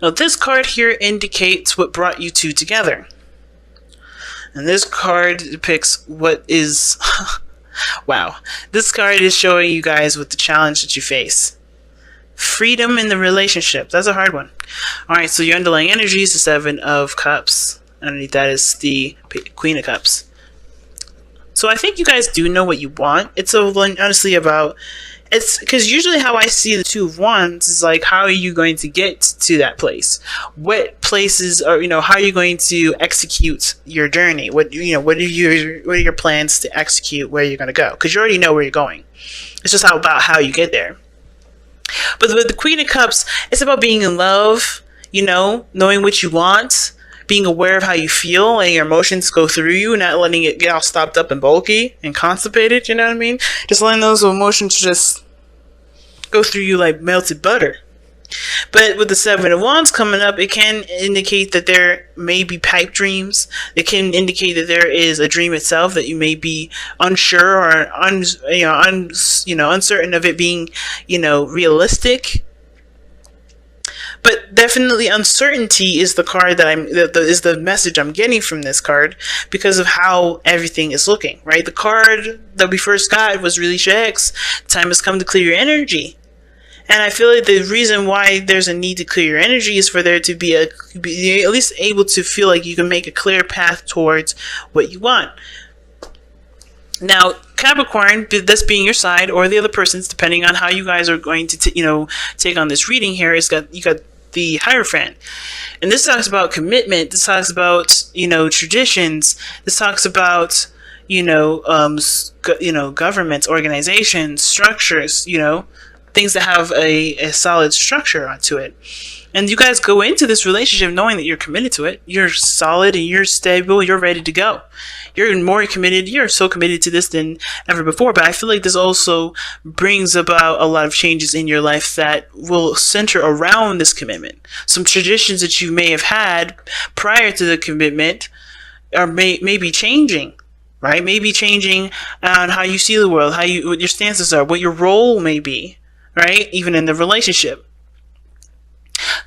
Now, this card here indicates what brought you two together. And this card depicts what is... wow. This card is showing you guys what the challenge that you face. Freedom in the relationship. That's a hard one. Alright, so your underlying energy is the Seven of Cups. Underneath that is the Queen of Cups. So I think you guys do know what you want. It's honestly about... It's because usually how I see the Two of Wands is like, how are you going to get to that place? What places are, how are you going to execute your journey? What are your plans to execute where you're going to go? Because you already know where you're going. It's just about how you get there. But with the Queen of Cups, it's about being in love, knowing what you want, being aware of how you feel, letting your emotions go through you, not letting it get all stopped up and bulky and constipated, you know what I mean? Just letting those emotions just go through you like melted butter. But with the Seven of Wands coming up, it can indicate that there may be pipe dreams. It can indicate that there is a dream itself that you may be unsure or uncertain of it being, realistic. But definitely uncertainty is the card that is the message I'm getting from this card because of how everything is looking, right? The card that we first got was really X. Time has come to clear your energy. And I feel like the reason why there's a need to clear your energy is for there to be at least able to feel like you can make a clear path towards what you want. Now, Capricorn, this being your side or the other person's, depending on how you guys are going to, take on this reading here, you got the Hierophant. And this talks about commitment. This talks about, traditions. This talks about, governments, organizations, structures, things that have a solid structure onto it. And you guys go into this relationship knowing that you're committed to it. You're solid and you're stable. You're ready to go. You're more committed. You're so committed to this than ever before. But I feel like this also brings about a lot of changes in your life that will center around this commitment. Some traditions that you may have had prior to the commitment may be changing. Right? Maybe changing on how you see the world, what your stances are, what your role may be. Right? Even in the relationship.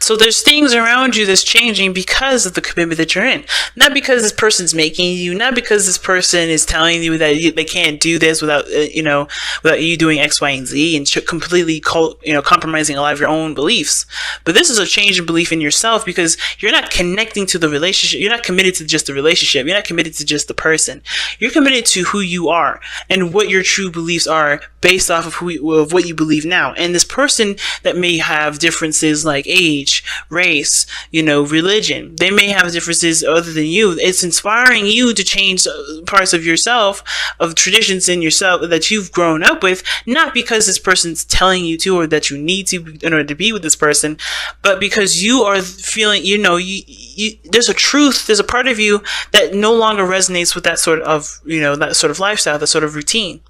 So there's things around you that's changing because of the commitment that you're in. Not because this person's making you, not because this person is telling you that they can't do this without you doing X, Y, and Z and completely compromising a lot of your own beliefs. But this is a change in belief in yourself because you're not connecting to the relationship. You're not committed to just the relationship. You're not committed to just the person. You're committed to who you are and what your true beliefs are based off of what you believe now. And this person that may have differences like age, race, religion, they may have differences other than you. It's inspiring you to change parts of yourself, of traditions in yourself that you've grown up with, not because this person's telling you to or that you need to in order to be with this person, but because you are feeling, there's a truth, there's a part of you that no longer resonates with that sort of, that sort of lifestyle, that sort of routine.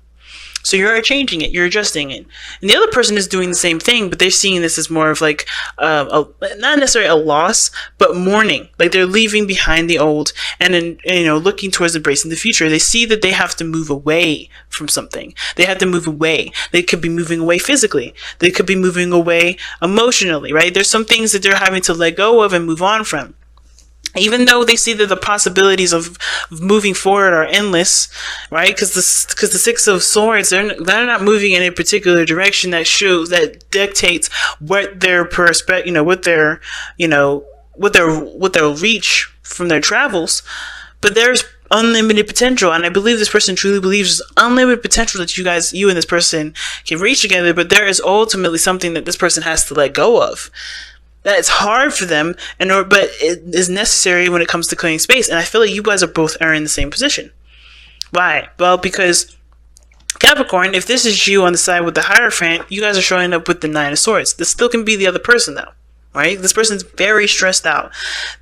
So you're changing it, you're adjusting it. And the other person is doing the same thing, but they're seeing this as more of like, not necessarily a loss, but mourning. Like they're leaving behind the old and then, looking towards embracing the future. They see that they have to move away from something. They have to move away. They could be moving away physically. They could be moving away emotionally, right? There's some things that they're having to let go of and move on from. Even though they see that the possibilities of moving forward are endless, right? Because the Six of Swords, they're not moving in a particular direction that dictates what their what their reach from their travels. But there's unlimited potential, and I believe this person truly believes there's unlimited potential that you and this person can reach together. But there is ultimately something that this person has to let go of. That it's hard for them, but it is necessary when it comes to clearing space. And I feel like you guys are in the same position. Why? Well, because Capricorn, if this is you on the side with the Hierophant, you guys are showing up with the Nine of Swords. This still can be the other person, though. Right? This person's very stressed out.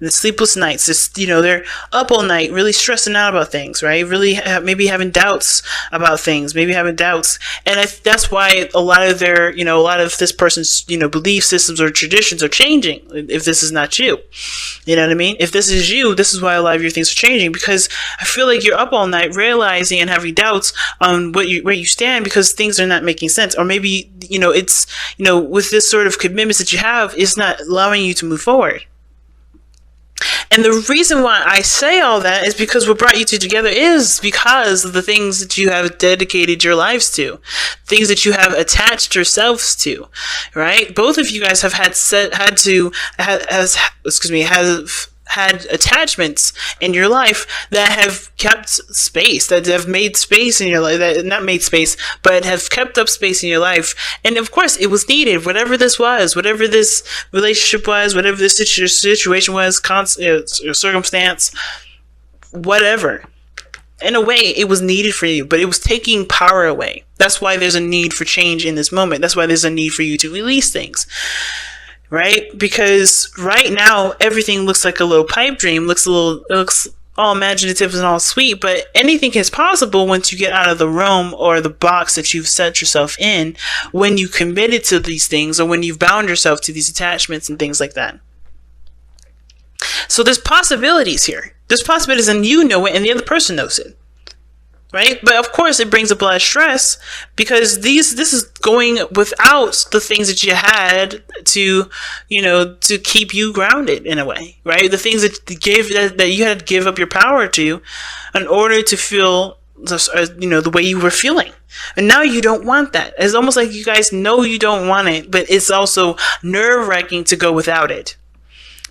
The sleepless nights, they're up all night, really stressing out about things, right? Really maybe having doubts about things, And that's why a lot of this person's, belief systems or traditions are changing if this is not you. You know what I mean? If this is you, this is why a lot of your things are changing, because I feel like you're up all night realizing and having doubts on where you stand because things are not making sense. Or maybe, with this sort of commitments that you have, it's not not allowing you to move forward. And the reason why I say all that is because what brought you two together is because of the things that you have dedicated your lives to, things that you have attached yourselves to, right? Both of you guys have had attachments in your life that have kept space, that have made space in your life, that not made space, but have kept up space in your life. And of course, it was needed. Whatever this was, whatever this relationship was, whatever this situation was, circumstance, whatever. In a way, it was needed for you, but it was taking power away. That's why there's a need for change in this moment. That's why there's a need for you to release things. Right? Because right now everything looks like a little pipe dream, it looks all imaginative and all sweet, but anything is possible once you get out of the realm or the box that you've set yourself in when you committed to these things or when you've bound yourself to these attachments and things like that. So there's possibilities here. There's possibilities, and you know it and the other person knows it. Right? But of course it brings up a lot of stress because this is going without the things that you had to, to keep you grounded in a way, right? The things that you had to give up your power to in order to feel, the way you were feeling. And now you don't want that. It's almost like you guys know you don't want it, but it's also nerve-wracking to go without it.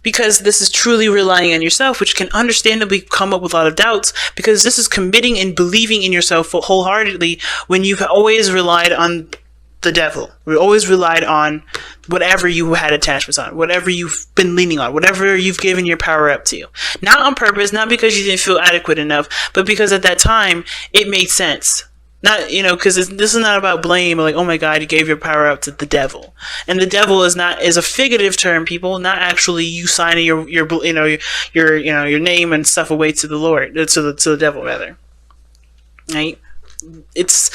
Because this is truly relying on yourself, which can understandably come up with a lot of doubts, because this is committing and believing in yourself wholeheartedly when you've always relied on the devil. We always relied on whatever you had attachments on, whatever you've been leaning on, whatever you've given your power up to. Not on purpose, not because you didn't feel adequate enough, but because at that time it made sense. Not, because this is not about blame, like, oh my God, you gave your power up to the devil. And the devil is a figurative term, people, not actually you signing your name and stuff away to the Lord, to the devil rather. Right? It's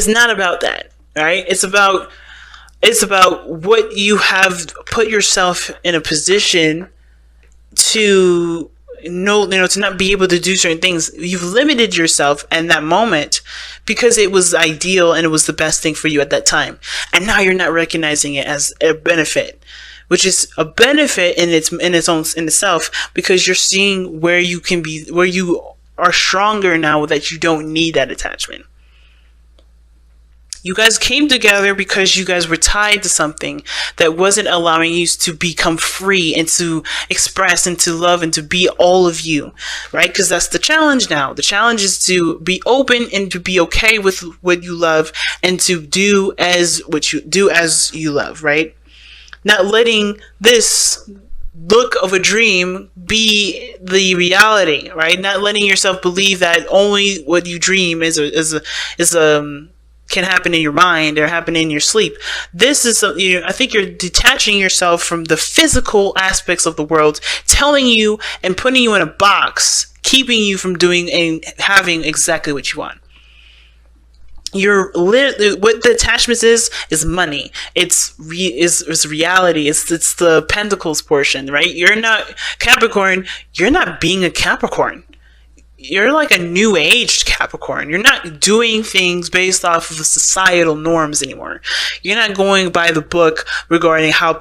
not about that, right? It's about what you have put yourself in a position to to not be able to do certain things. You've limited yourself in that moment because it was ideal and it was the best thing for you at that time. And now you're not recognizing it as a benefit, which is a benefit in itself, because you're seeing where you are stronger now that you don't need that attachment. You guys came together because you guys were tied to something that wasn't allowing you to become free and to express and to love and to be all of you, right? Because that's the challenge now. The challenge is to be open and to be okay with what you love and to do as you love, right? Not letting this look of a dream be the reality, right? Not letting yourself believe that only what you dream can happen in your mind or happen in your sleep. This is, I think you're detaching yourself from the physical aspects of the world, telling you and putting you in a box, keeping you from doing and having exactly what you want. You're literally, what the attachments is money. It's reality. It's the pentacles portion, right? You're not Capricorn. You're not being a Capricorn. You're like a new age Capricorn. You're not doing things based off of the societal norms anymore. You're not going by the book regarding how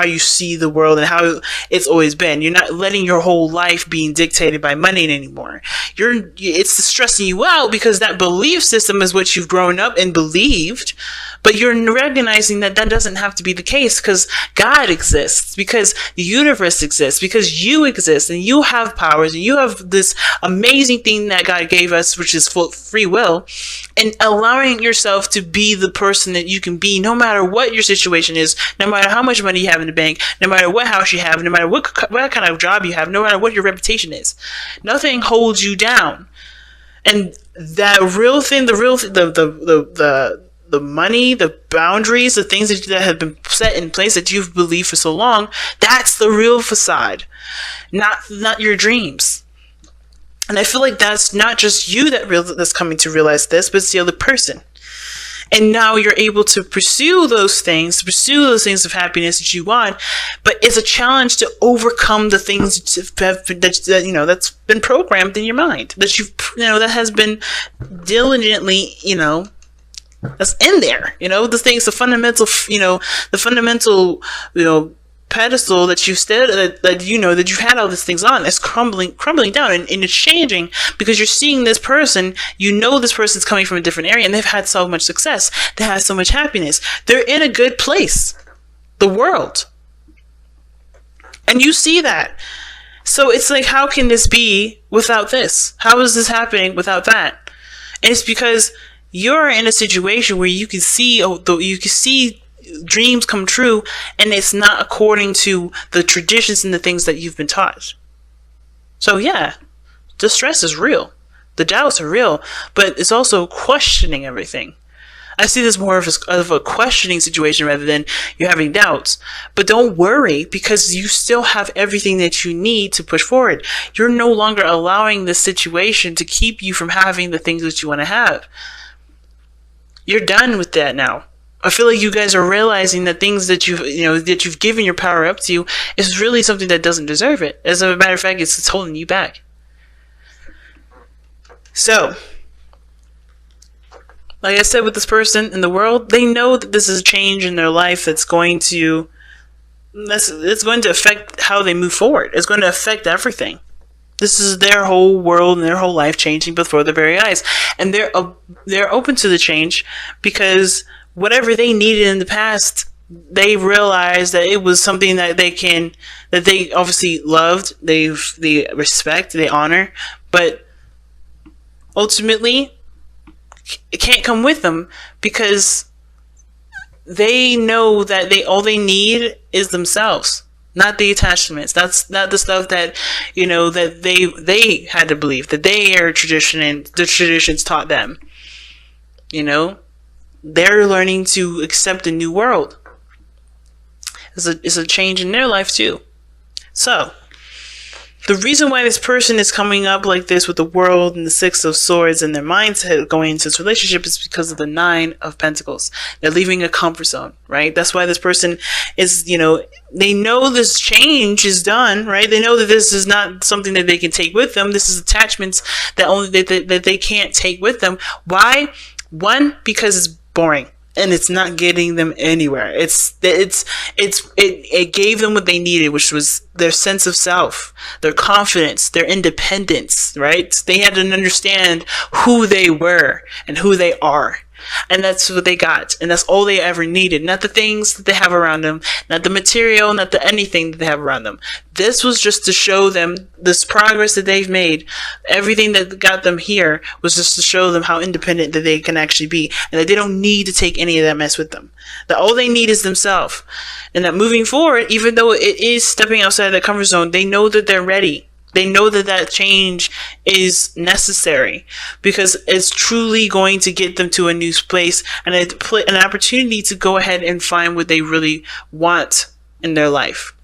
you see the world and how it's always been. You're not letting your whole life being dictated by money anymore. It's stressing you out because that belief system is what you've grown up and believed, but you're recognizing that doesn't have to be the case, because God exists, because the universe exists, because you exist and you have powers and you have this amazing thing that God gave us, which is free will, and allowing yourself to be the person that you can be no matter what your situation is, no matter how much money you have in the bank, no matter what house you have, no matter what kind of job you have, no matter what your reputation is. Nothing holds you down. And that the money, the boundaries, the things that have been set in place that you've believed for so long, that's the real facade, not your dreams. And I feel like that's not just you that's coming to realize this, but it's the other person. And now you're able to pursue those things of happiness that you want, but it's a challenge to overcome the things that's been programmed in your mind, that has been diligently, that's in there, the things, the fundamental pedestal that you've stood, that you know that you've had all these things on, is crumbling down, and it's changing because you're seeing this person. You know this person's coming from a different area, and they've had so much success. They have so much happiness. They're in a good place. The world. And you see that. So it's like, how can this be without this? How is this happening without that? And it's because you're in a situation where you can see dreams come true, and it's not according to the traditions and the things that you've been taught. So yeah, the stress is real. The doubts are real, but it's also questioning everything. I see this more of a questioning situation rather than you having doubts. But don't worry, because you still have everything that you need to push forward. You're no longer allowing this situation to keep you from having the things that you want to have. You're done with that now. I feel like you guys are realizing that things that you've given your power up to is really something that doesn't deserve it. As a matter of fact, it's holding you back. So, like I said, with this person in the world, they know that this is a change in their life it's going to affect how they move forward. It's going to affect everything. This is their whole world and their whole life changing before their very eyes. And they're open to the change because whatever they needed in the past, they realized that it was something that they obviously loved, they respect, they honor, but ultimately it can't come with them because they know that all they need is themselves, not the attachments. That's not the stuff that that they had to believe, that their tradition and the traditions taught them. They're learning to accept a new world. It's a change in their life too. So the reason why this person is coming up like this with the world and the Six of Swords and their mindset going into this relationship is because of the Nine of Pentacles. They're leaving a comfort zone, right? That's why this person is, they know this change is done, right? They know that this is not something that they can take with them. This is attachments that they can't take with them. Why? One, because it's boring. And it's not getting them anywhere. It gave them what they needed, which was their sense of self, their confidence, their independence, right? They had to understand who they were and who they are. And that's what they got. And that's all they ever needed. Not the things that they have around them, not the material, not the anything that they have around them. This was just to show them this progress that they've made. Everything that got them here was just to show them how independent that they can actually be. And that they don't need to take any of that mess with them. That all they need is themselves. And that moving forward, even though it is stepping outside that comfort zone, they know that they're ready. They know that change is necessary because it's truly going to get them to a new place and an opportunity to go ahead and find what they really want in their life.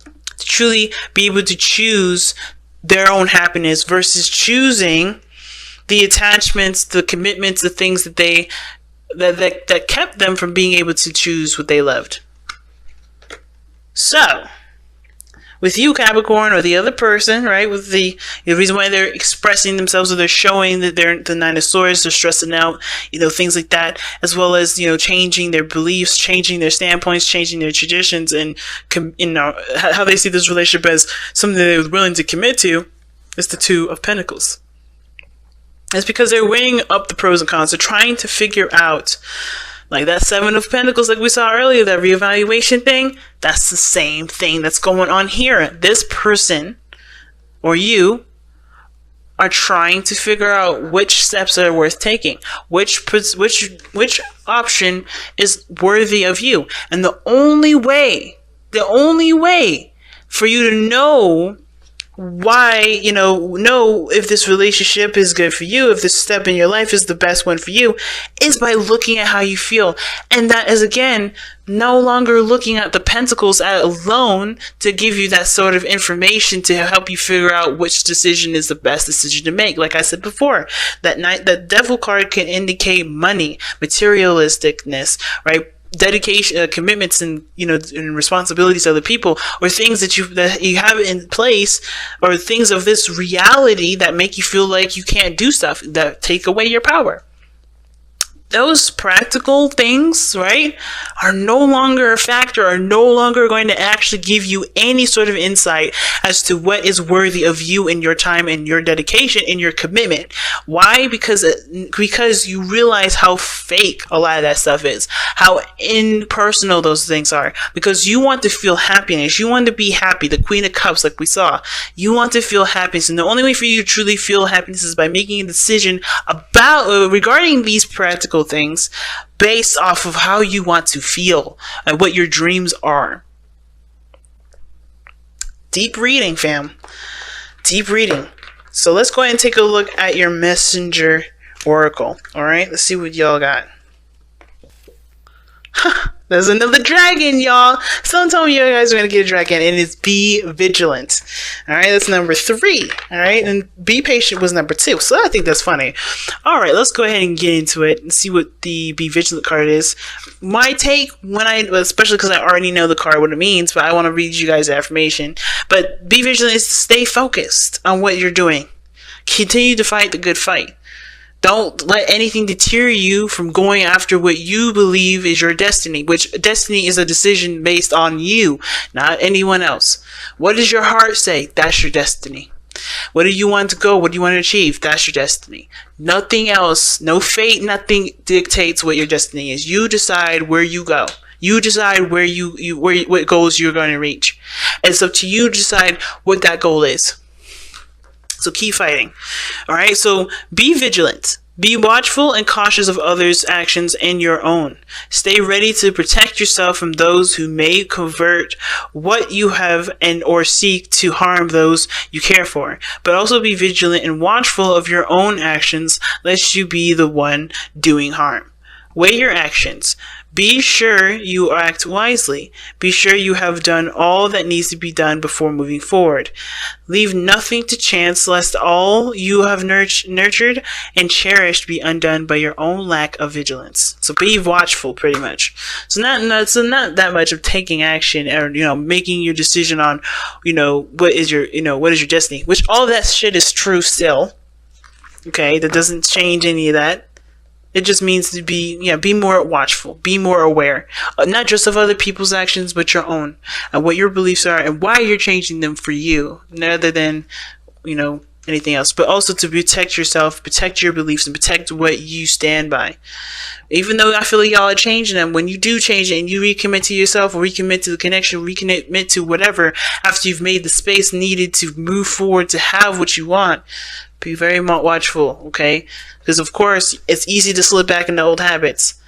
To truly be able to choose their own happiness versus choosing the attachments, the commitments, the things that that kept them from being able to choose what they loved. So, with you, Capricorn, or the other person, right? With the reason why they're expressing themselves, or they're showing that they're the Nine of Swords, they're stressing out, things like that, as well as, changing their beliefs, changing their standpoints, changing their traditions, and, how they see this relationship as something that they're willing to commit to, is the Two of Pentacles. It's because they're weighing up the pros and cons. They're trying to figure out, like that Seven of Pentacles, like we saw earlier, that reevaluation thing, that's the same thing that's going on here. This person, or you, are trying to figure out which steps are worth taking, which option is worthy of you. And the only way for you to know why, know if this relationship is good for you, if this step in your life is the best one for you, is by looking at how you feel. And that is, again, no longer looking at the pentacles alone to give you that sort of information to help you figure out which decision is the best decision to make. Like I said before, that devil card can indicate money, materialisticness, right? Dedication, commitments, and and responsibilities to other people, or things that you have in place, or things of this reality that make you feel like you can't do stuff, that take away your power. those practical things, right, are no longer a factor, are no longer going to actually give you any sort of insight as to what is worthy of you and your time and your dedication and your commitment. Why? Because you realize how fake a lot of that stuff is, how impersonal those things are, because you want to feel happiness. You want to be happy, the Queen of Cups, like we saw. You want to feel happiness, and the only way for you to truly feel happiness is by making a decision about regarding these practical things based off of how you want to feel and what your dreams are. Deep reading, fam. Deep reading. So let's go ahead and take a look at your messenger oracle. All right, let's see what y'all got. There's another dragon, y'all. Someone told me you guys are going to get a dragon, and it's be vigilant. All right, that's number 3. All right, and be patient was number 2. So I think that's funny. All right, let's go ahead and get into it and see what the be vigilant card is. My take, especially because I already know the card, what it means, but I want to read you guys the affirmation. But be vigilant is to stay focused on what you're doing. Continue to fight the good fight. Don't let anything deter you from going after what you believe is your destiny, which destiny is a decision based on you, not anyone else. What does your heart say? That's your destiny. What do you want to go? What do you want to achieve? That's your destiny. Nothing else, no fate, nothing dictates what your destiny is. You decide where you go. You decide where what goals you're going to reach. It's up to you to decide what that goal is. So keep fighting. All right. So be vigilant. Be watchful and cautious of others' actions and your own. Stay ready to protect yourself from those who may convert what you have and or seek to harm those you care for. But also be vigilant and watchful of your own actions, lest you be the one doing harm. Weigh your actions. Be sure you act wisely. Be sure you have done all that needs to be done before moving forward. Leave nothing to chance, lest all you have nurtured and cherished be undone by your own lack of vigilance. So be watchful, pretty much. So not that much of taking action or making your decision on what is your destiny. Which all that shit is true still. Okay, that doesn't change any of that. It just means to be more watchful, be more aware, not just of other people's actions, but your own, and what your beliefs are, and why you're changing them for you, rather than, anything else. But also to protect yourself, protect your beliefs, and protect what you stand by. Even though I feel like y'all are changing them, when you do change it and you recommit to yourself, or recommit to the connection, recommit to whatever, after you've made the space needed to move forward to have what you want, be very watchful, okay? Because of course, it's easy to slip back into old habits.